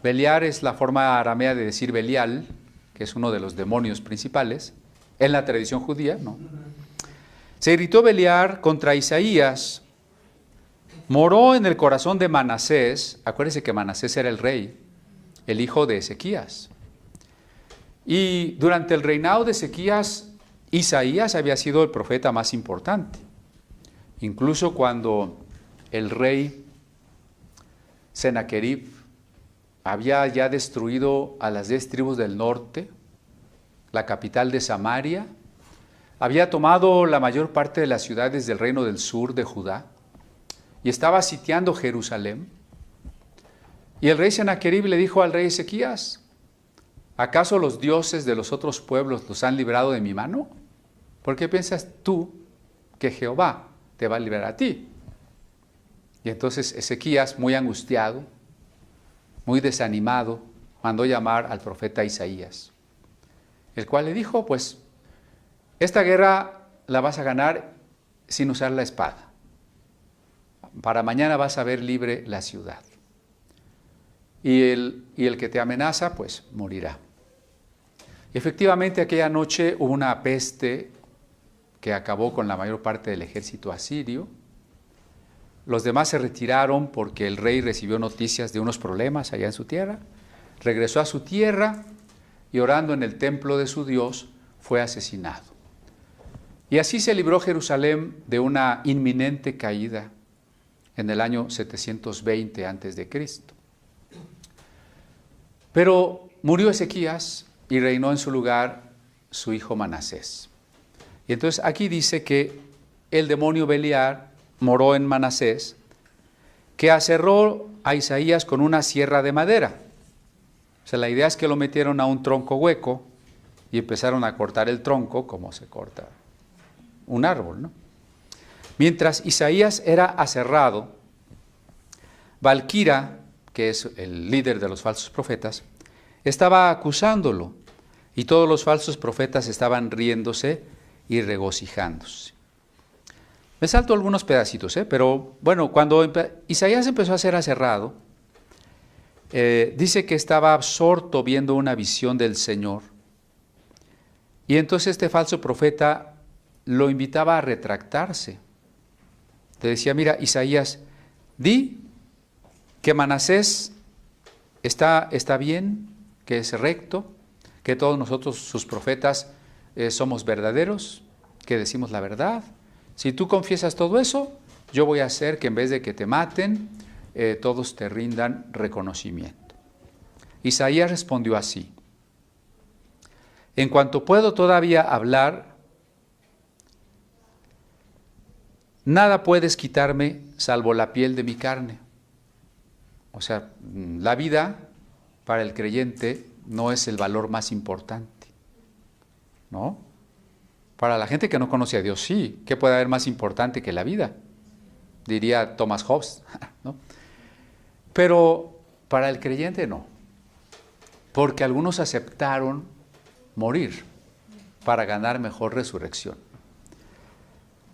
Beliar es la forma aramea de decir Belial, que es uno de los demonios principales, en la tradición judía, ¿no? Se irritó Beliar contra Isaías, moró en el corazón de Manasés, acuérdense que Manasés era el rey, el hijo de Ezequías. Y durante el reinado de Ezequías, Isaías había sido el profeta más importante. Incluso cuando el rey Sennacherib había ya destruido a las 10 tribus del norte, la capital de Samaria, había tomado la mayor parte de las ciudades del reino del sur de Judá y estaba sitiando Jerusalén. Y el rey Sennacherib le dijo al rey Ezequías: ¿acaso los dioses de los otros pueblos los han librado de mi mano? ¿Por qué piensas tú que Jehová te va a librar a ti? Y entonces Ezequías, muy angustiado, muy desanimado, mandó llamar al profeta Isaías, el cual le dijo: pues, esta guerra la vas a ganar sin usar la espada. Para mañana vas a ver libre la ciudad. Y el que te amenaza, pues, morirá. Efectivamente, aquella noche hubo una peste que acabó con la mayor parte del ejército asirio. Los demás se retiraron porque el rey recibió noticias de unos problemas allá en su tierra. Regresó a su tierra y, orando en el templo de su Dios, fue asesinado. Y así se libró Jerusalén de una inminente caída en el año 720 a.C. Pero murió Ezequías y reinó en su lugar su hijo Manasés. Y entonces aquí dice que el demonio Beliar moró en Manasés, que aserró a Isaías con una sierra de madera. O sea, la idea es que lo metieron a un tronco hueco y empezaron a cortar el tronco como se corta un árbol, ¿no? Mientras Isaías era aserrado, Balquira, que es el líder de los falsos profetas, estaba acusándolo, y todos los falsos profetas estaban riéndose y regocijándose. Me salto algunos pedacitos, pero bueno, cuando Isaías empezó a ser aserrado, dice que estaba absorto viendo una visión del Señor. Y entonces este falso profeta lo invitaba a retractarse. Le decía: mira, Isaías, di que Manasés está bien, que es recto, que todos nosotros, sus profetas, somos verdaderos, que decimos la verdad. Si tú confiesas todo eso, yo voy a hacer que en vez de que te maten, todos te rindan reconocimiento. Isaías respondió así: en cuanto puedo todavía hablar, nada puedes quitarme salvo la piel de mi carne. O sea, la vida para el creyente no es el valor más importante, ¿no? Para la gente que no conoce a Dios, sí. ¿Qué puede haber más importante que la vida? Diría Thomas Hobbes, ¿no? Pero para el creyente no. Porque algunos aceptaron morir para ganar mejor resurrección.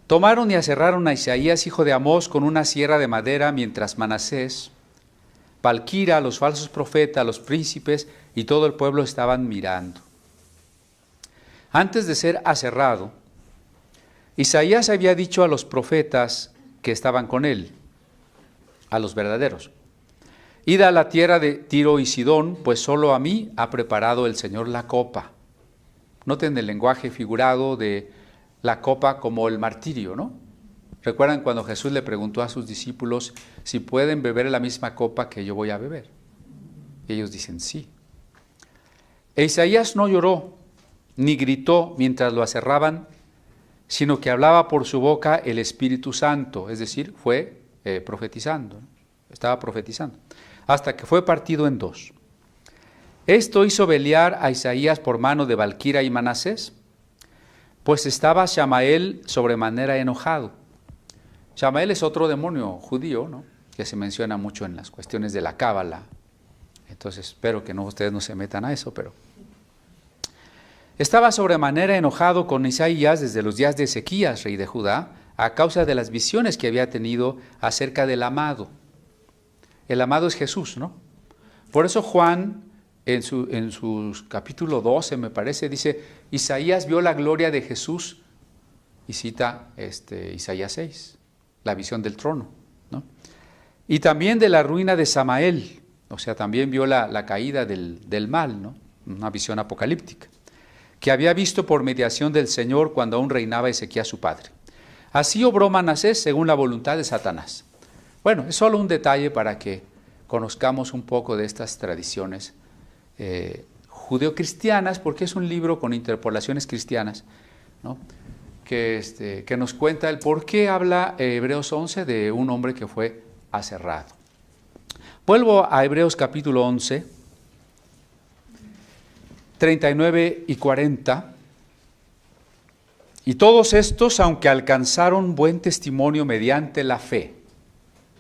Tomaron y aserraron a Isaías, hijo de Amós, con una sierra de madera, mientras Manasés, Balquira, los falsos profetas, los príncipes y todo el pueblo estaban mirando. Antes de ser aserrado, Isaías había dicho a los profetas que estaban con él, a los verdaderos: id a la tierra de Tiro y Sidón, pues solo a mí ha preparado el Señor la copa. Noten el lenguaje figurado de la copa como el martirio, ¿no? ¿Recuerdan cuando Jesús le preguntó a sus discípulos si pueden beber la misma copa que yo voy a beber? Y ellos dicen sí. E Isaías no lloró ni gritó mientras lo aserraban, sino que hablaba por su boca el Espíritu Santo, es decir, fue profetizando, ¿no? Estaba profetizando, hasta que fue partido en dos. Esto hizo Beliar a Isaías por mano de Balquira y Manasés, pues estaba Samael sobremanera enojado. Samael es otro demonio judío, ¿no?, que se menciona mucho en las cuestiones de la cábala. Entonces espero que ustedes no se metan a eso, pero estaba sobremanera enojado con Isaías desde los días de Ezequías, rey de Judá, a causa de las visiones que había tenido acerca del amado. El amado es Jesús, ¿no? Por eso Juan, en su capítulo 12, me parece, dice: Isaías vio la gloria de Jesús, y cita Isaías 6, la visión del trono, ¿no? Y también de la ruina de Samael, o sea, también vio la caída del mal, ¿no? una visión apocalíptica, que había visto por mediación del Señor cuando aún reinaba Ezequías su padre. Así obró Manasés según la voluntad de Satanás. Bueno, es solo un detalle para que conozcamos un poco de estas tradiciones judeocristianas, porque es un libro con interpolaciones cristianas, ¿no? que nos cuenta el por qué habla Hebreos 11 de un hombre que fue aserrado. Vuelvo a Hebreos capítulo 11, 39 y 40. Y todos estos, aunque alcanzaron buen testimonio mediante la fe,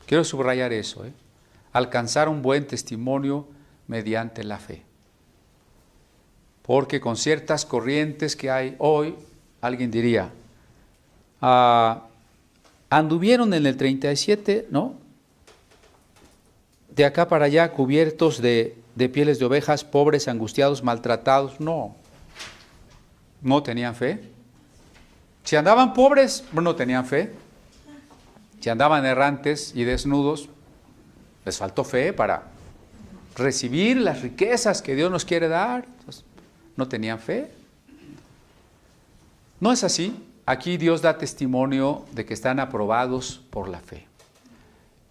quiero subrayar eso, alcanzaron buen testimonio mediante la fe. Porque con ciertas corrientes que hay hoy, alguien diría, anduvieron en el 37, ¿no? De acá para allá, cubiertos de pieles de ovejas, pobres, angustiados, maltratados. No tenían fe. Si andaban pobres, no tenían fe. Si andaban errantes y desnudos, les faltó fe para recibir las riquezas que Dios nos quiere dar. Entonces, no tenían fe. No es así. Aquí Dios da testimonio de que están aprobados por la fe.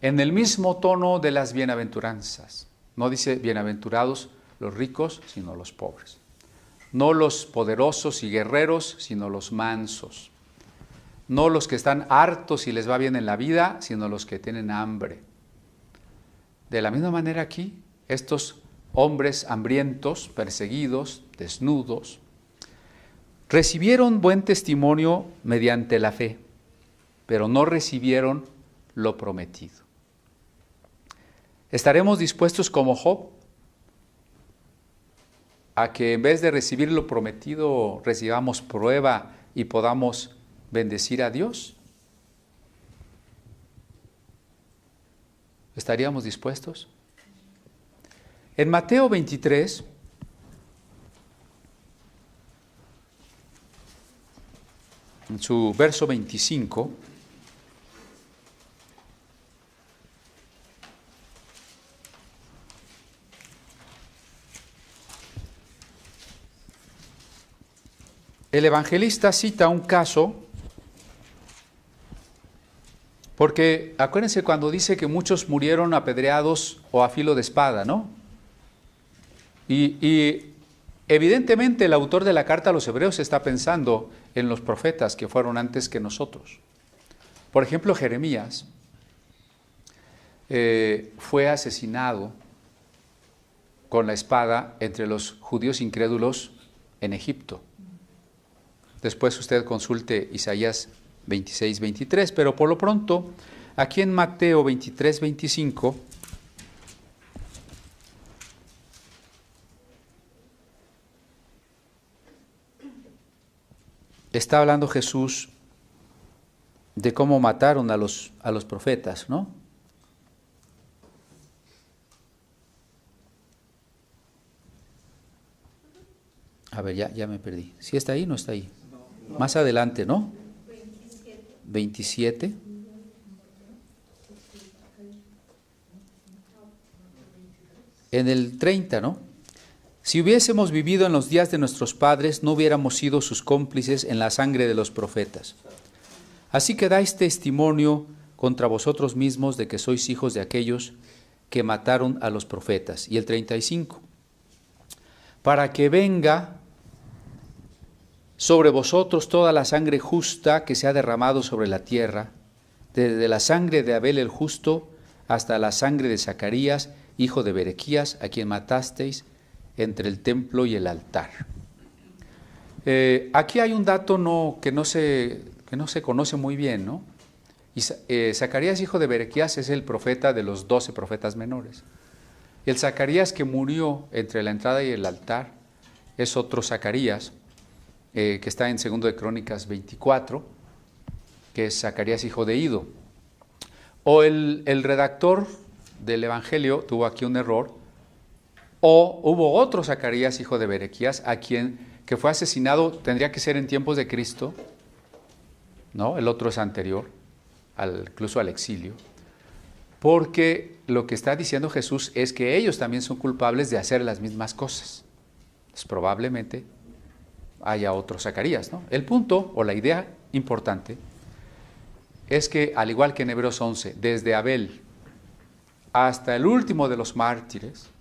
En el mismo tono de las bienaventuranzas. No dice bienaventurados los ricos, sino los pobres. No los poderosos y guerreros, sino los mansos. No los que están hartos y les va bien en la vida, sino los que tienen hambre. De la misma manera aquí, estos hombres hambrientos, perseguidos, desnudos, recibieron buen testimonio mediante la fe, pero no recibieron lo prometido. ¿Estaremos dispuestos como Job a que en vez de recibir lo prometido recibamos prueba y podamos bendecir a Dios? ¿Estaríamos dispuestos? En Mateo 23, en su verso 25, el evangelista cita un caso, porque acuérdense cuando dice que muchos murieron apedreados o a filo de espada, ¿no? Y evidentemente el autor de la carta a los hebreos está pensando en los profetas que fueron antes que nosotros. Por ejemplo, Jeremías fue asesinado con la espada entre los judíos incrédulos en Egipto. Después usted consulte Isaías 26, 23, pero por lo pronto, aquí en Mateo 23, 25, está hablando Jesús de cómo mataron a los profetas, ¿no? A ver, ya me perdí. ¿Sí está ahí o no está ahí? Más adelante, ¿no? 27. En el 30, ¿no? Si hubiésemos vivido en los días de nuestros padres, no hubiéramos sido sus cómplices en la sangre de los profetas. Así que dais testimonio contra vosotros mismos de que sois hijos de aquellos que mataron a los profetas. Y el 35. Para que venga sobre vosotros toda la sangre justa que se ha derramado sobre la tierra, desde la sangre de Abel el justo hasta la sangre de Zacarías, hijo de Berequías, a quien matasteis entre el templo y el altar. Aquí hay un dato que no se conoce muy bien, ¿no? Y Zacarías, hijo de Berequías, es el profeta de los 12 profetas menores. El Zacarías que murió entre la entrada y el altar es otro Zacarías, que está en 2 de Crónicas 24, que es Zacarías, hijo de Ido. O el redactor del Evangelio tuvo aquí un error, o hubo otro Zacarías, hijo de Berequías, que fue asesinado, tendría que ser en tiempos de Cristo, ¿no? El otro es anterior, incluso al exilio, porque lo que está diciendo Jesús es que ellos también son culpables de hacer las mismas cosas. Pues probablemente haya otro Zacarías, ¿no? El punto o la idea importante es que, al igual que en Hebreos 11, desde Abel hasta el último de los mártires,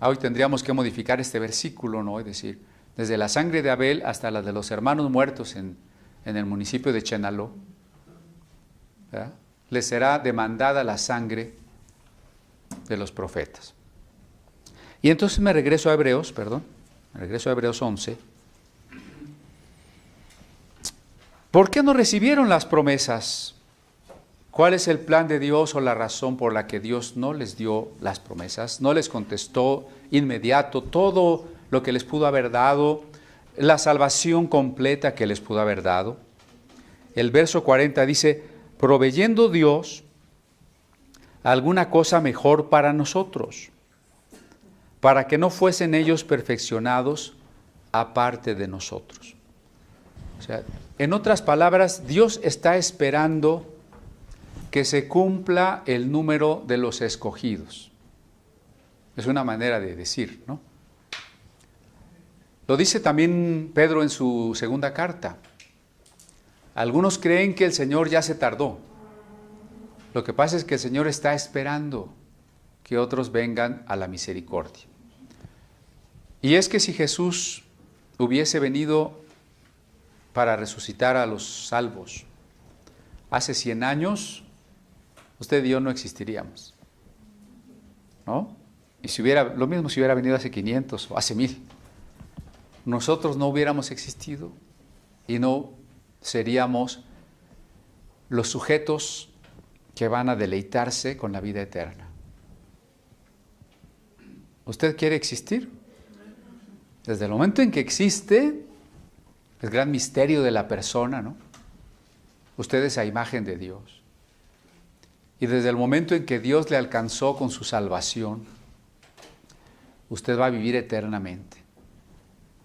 hoy tendríamos que modificar este versículo, ¿no? Es decir, desde la sangre de Abel hasta la de los hermanos muertos en el municipio de Chenaló, ¿verdad? Les será demandada la sangre de los profetas. Y entonces me regreso a Hebreos 11. ¿Por qué no recibieron las promesas? ¿Cuál es el plan de Dios o la razón por la que Dios no les dio las promesas? No les contestó inmediato todo lo que les pudo haber dado, la salvación completa que les pudo haber dado. El verso 40 dice, proveyendo Dios alguna cosa mejor para nosotros, para que no fuesen ellos perfeccionados aparte de nosotros. O sea, en otras palabras, Dios está esperando que se cumpla el número de los escogidos. Es una manera de decir, ¿no? Lo dice también Pedro en su segunda carta. Algunos creen que el Señor ya se tardó. Lo que pasa es que el Señor está esperando que otros vengan a la misericordia. Y es que si Jesús hubiese venido para resucitar a los salvos hace 100 años, usted y yo no existiríamos, ¿no? Y lo mismo si hubiera venido hace 500 o hace 1000. Nosotros no hubiéramos existido y no seríamos los sujetos que van a deleitarse con la vida eterna. ¿Usted quiere existir? Desde el momento en que existe, el gran misterio de la persona, ¿no? Usted es a imagen de Dios. Y desde el momento en que Dios le alcanzó con su salvación, usted va a vivir eternamente.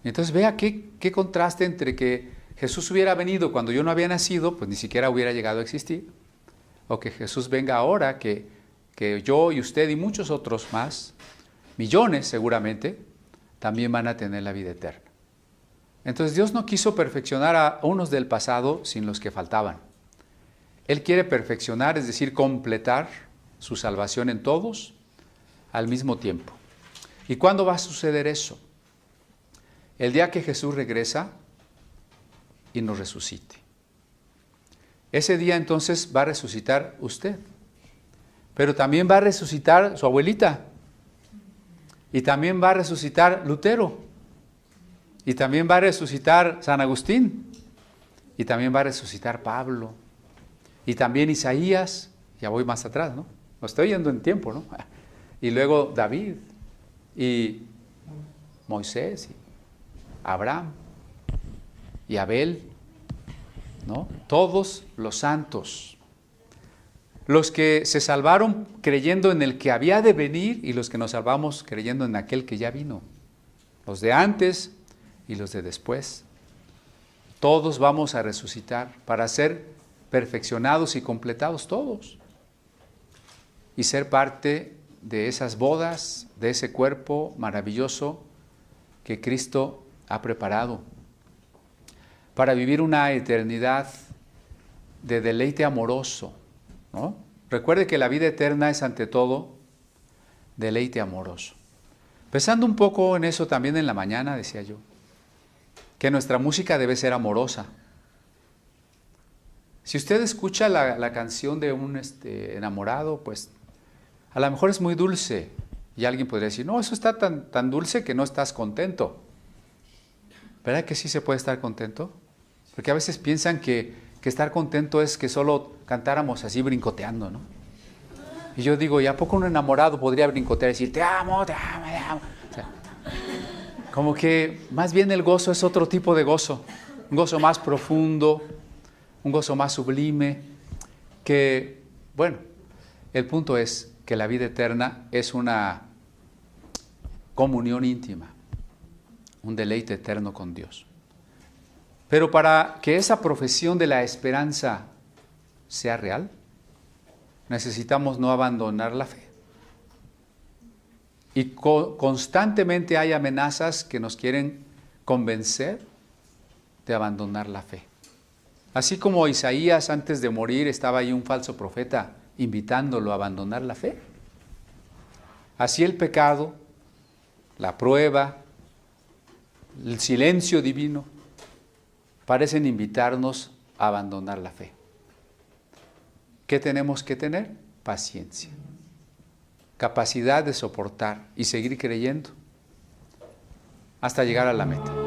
Entonces vea qué contraste entre que Jesús hubiera venido cuando yo no había nacido, pues ni siquiera hubiera llegado a existir, o que Jesús venga ahora, que yo y usted y muchos otros más, millones seguramente, también van a tener la vida eterna. Entonces Dios no quiso perfeccionar a unos del pasado sin los que faltaban. Él quiere perfeccionar, es decir, completar su salvación en todos al mismo tiempo. ¿Y cuándo va a suceder eso? El día que Jesús regresa y nos resucite. Ese día entonces va a resucitar usted, pero también va a resucitar su abuelita, y también va a resucitar Lutero, y también va a resucitar San Agustín, y también va a resucitar Pablo, y también Isaías, ya voy más atrás, ¿no? Lo estoy yendo en tiempo, ¿no? Y luego David, y Moisés, y Abraham, y Abel, ¿no? Todos los santos, los que se salvaron creyendo en el que había de venir y los que nos salvamos creyendo en aquel que ya vino, los de antes y los de después. Todos vamos a resucitar para ser perfeccionados y completados todos y ser parte de esas bodas, de ese cuerpo maravilloso que Cristo ha preparado para vivir una eternidad de deleite amoroso, ¿no? Recuerde que la vida eterna es ante todo deleite amoroso. Pensando un poco en eso también en la mañana, decía yo, que nuestra música debe ser amorosa. Si usted escucha la canción de un enamorado, pues a lo mejor es muy dulce y alguien podría decir, no, eso está tan dulce que no estás contento. ¿Verdad que sí se puede estar contento? Porque a veces piensan que estar contento es que solo cantáramos así brincoteando, ¿no? Y yo digo, ¿y a poco un enamorado podría brincotear y decir, te amo, te amo, te amo? O sea, como que más bien el gozo es otro tipo de gozo, un gozo más profundo, un gozo más sublime, que, bueno, el punto es que la vida eterna es una comunión íntima, un deleite eterno con Dios. Pero para que esa profesión de la esperanza sea real, necesitamos no abandonar la fe. Y constantemente hay amenazas que nos quieren convencer de abandonar la fe. Así como Isaías antes de morir estaba ahí un falso profeta invitándolo a abandonar la fe. Así el pecado, la prueba, el silencio divino parecen invitarnos a abandonar la fe. ¿Qué tenemos que tener? Paciencia, capacidad de soportar y seguir creyendo hasta llegar a la meta.